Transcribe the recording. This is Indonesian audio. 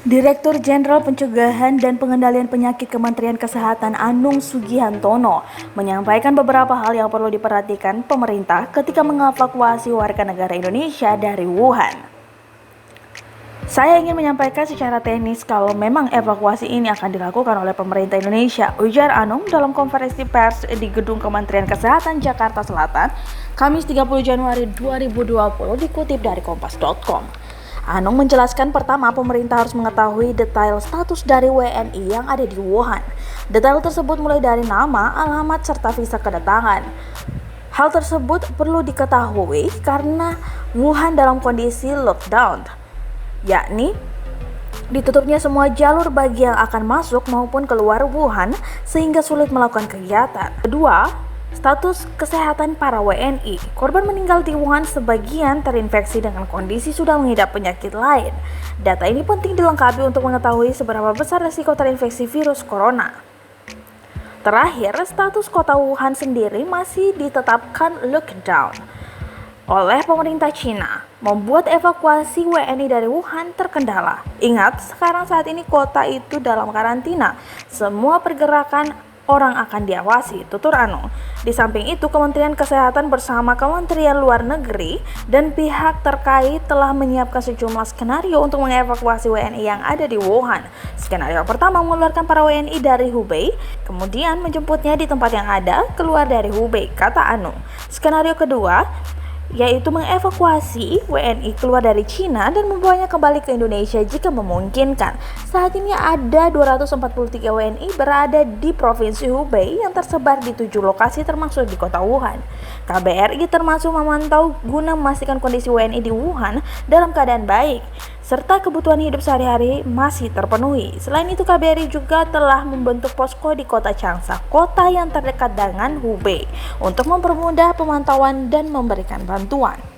Direktur Jenderal Pencegahan dan Pengendalian Penyakit Kementerian Kesehatan Anung Sugihantono menyampaikan beberapa hal yang perlu diperhatikan pemerintah ketika mengevakuasi warga negara Indonesia dari Wuhan. Saya ingin menyampaikan secara teknis kalau memang evakuasi ini akan dilakukan oleh pemerintah Indonesia, ujar Anung dalam konferensi pers di Gedung Kementerian Kesehatan Jakarta Selatan, Kamis 30 Januari 2020 dikutip dari kompas.com. Anung menjelaskan pertama pemerintah harus mengetahui detail status dari WNI yang ada di Wuhan. Detail tersebut mulai dari nama, alamat, serta visa kedatangan. Hal tersebut perlu diketahui karena Wuhan dalam kondisi lockdown, yakni ditutupnya semua jalur bagi yang akan masuk maupun keluar Wuhan sehingga sulit melakukan kegiatan. Kedua, status kesehatan para WNI. Korban meninggal di Wuhan sebagian terinfeksi dengan kondisi sudah mengidap penyakit lain. Data ini penting dilengkapi untuk mengetahui seberapa besar risiko terinfeksi virus corona. Terakhir, status kota Wuhan sendiri masih ditetapkan lockdown oleh pemerintah Cina, membuat evakuasi WNI dari Wuhan terkendala. Ingat, sekarang saat ini kota itu dalam karantina. Semua pergerakan orang akan diawasi, tutur Anung. Di samping itu, Kementerian Kesehatan bersama Kementerian Luar Negeri dan pihak terkait telah menyiapkan sejumlah skenario untuk mengevakuasi WNI yang ada di Wuhan. Skenario pertama mengeluarkan para WNI dari Hubei, kemudian menjemputnya di tempat yang ada keluar dari Hubei, kata Anung. Skenario kedua yaitu mengevakuasi WNI keluar dari Cina dan membawanya kembali ke Indonesia jika memungkinkan. Saat ini ada 243 WNI berada di Provinsi Hubei yang tersebar di 7 lokasi termasuk di kota Wuhan. KBRI termasuk memantau guna memastikan kondisi WNI di Wuhan dalam keadaan baik, serta kebutuhan hidup sehari-hari masih terpenuhi. Selain itu, KBRI juga telah membentuk posko di kota Changsha, kota yang terdekat dengan Hubei, untuk mempermudah pemantauan dan memberikan bantuan.